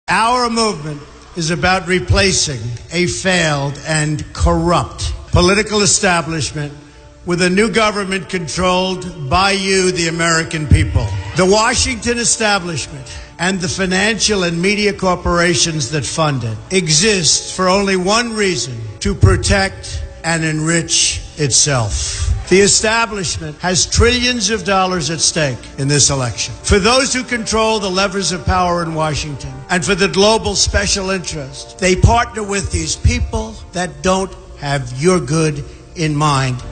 Our movement is about replacing a failed and corrupt political establishment with a new government controlled by you, the American people. The Washington establishment and the financial and media corporations that fund it exist for only one reason: to protect and enrich itself. The establishment has trillions of dollars at stake in this election. For those who control the levers of power in Washington and for the global special interest, they partner with these people that don't have your good in mind.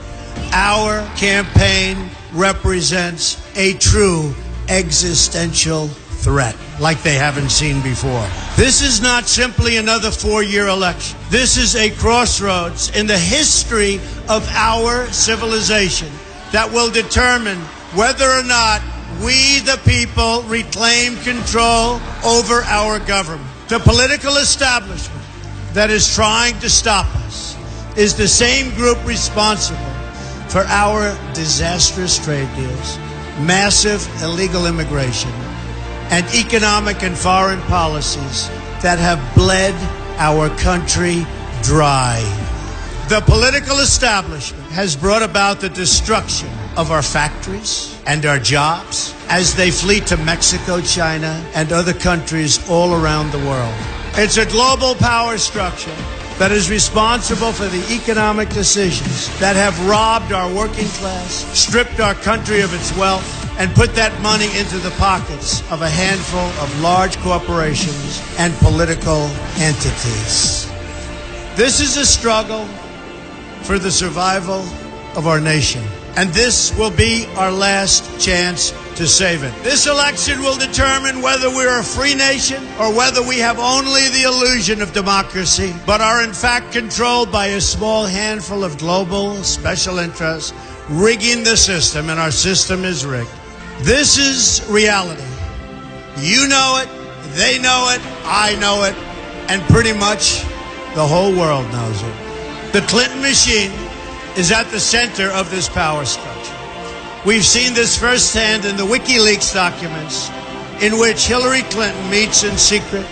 Our campaign represents a true existential threat like they haven't seen before. This is not simply another four-year election. This is a crossroads in the history of our civilization that will determine whether or not we, the people, reclaim control over our government. The political establishment that is trying to stop us is the same group responsible for our disastrous trade deals, massive illegal immigration, and economic and foreign policies that have bled our country dry. The political establishment has brought about the destruction of our factories and our jobs as they flee to Mexico, China, and other countries all around the world. It's a global power structure that is responsible for the economic decisions that have robbed our working class, stripped our country of its wealth, and put that money into the pockets of a handful of large corporations and political entities. This is a struggle for the survival of our nation, and this will be our last chance to save it. This election will determine whether we're a free nation or whether we have only the illusion of democracy, but are in fact controlled by a small handful of global special interests rigging the system, and our system is rigged. This is reality. You know it, they know it, I know it, and pretty much the whole world knows it. The Clinton machine is at the center of this power structure. We've seen this firsthand in the WikiLeaks documents, in which Hillary Clinton meets in secret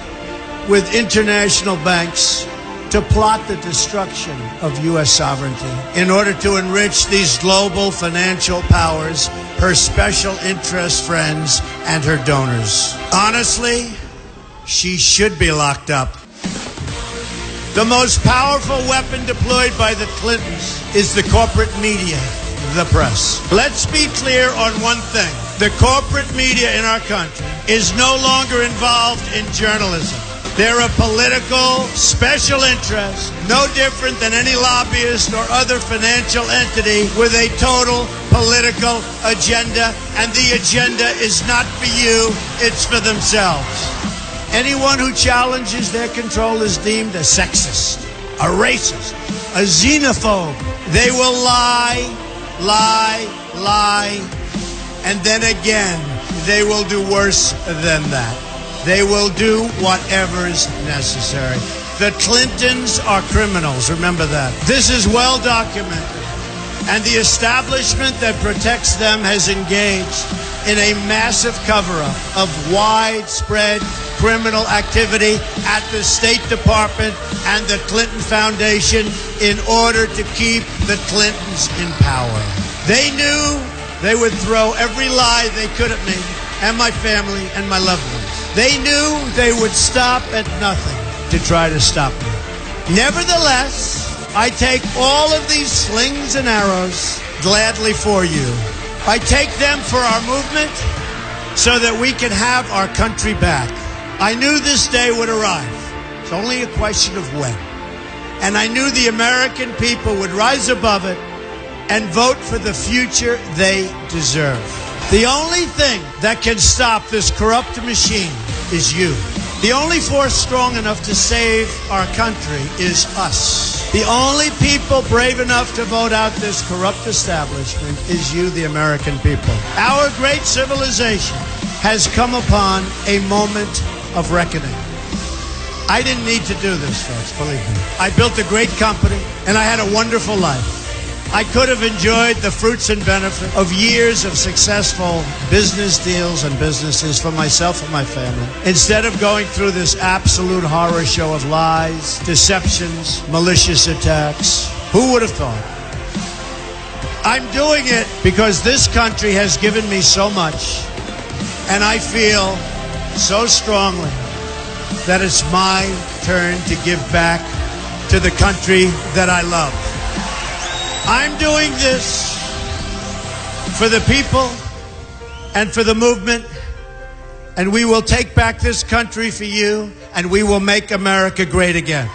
with international banks to plot the destruction of U.S. sovereignty in order to enrich these global financial powers, her special interest friends, and her donors. Honestly, she should be locked up. The most powerful weapon deployed by the Clintons is the corporate media, the press. Let's be clear on one thing. The corporate media in our country is no longer involved in journalism. They're a political special interest, no different than any lobbyist or other financial entity with a total political agenda, and the agenda is not for you, it's for themselves. Anyone who challenges their control is deemed a sexist, a racist, a xenophobe. They will lie, and then again, they will do worse than that. They will do whatever is necessary. The Clintons are criminals, remember that. This is well documented, and the establishment that protects them has engaged in a massive cover-up of widespread criminal activity at the State Department and the Clinton Foundation in order to keep the Clintons in power. They knew they would throw every lie they could at me and my family and my loved ones. They knew they would stop at nothing to try to stop me. Nevertheless, I take all of these slings and arrows gladly for you. I take them for our movement so that we can have our country back. I knew this day would arrive. It's only a question of when. And I knew the American people would rise above it and vote for the future they deserve. The only thing that can stop this corrupt machine is you. The only force strong enough to save our country is us. The only people brave enough to vote out this corrupt establishment is you, the American people. Our great civilization has come upon a moment of reckoning. I didn't need to do this, folks, believe me. I built a great company, and I had a wonderful life. I could have enjoyed the fruits and benefits of years of successful business deals and businesses for myself and my family, instead of going through this absolute horror show of lies, deceptions, malicious attacks. Who would have thought? I'm doing it because this country has given me so much, and I feel so strongly that it's my turn to give back to the country that I love. I'm doing this for the people and for the movement, and we will take back this country for you, and we will make America great again.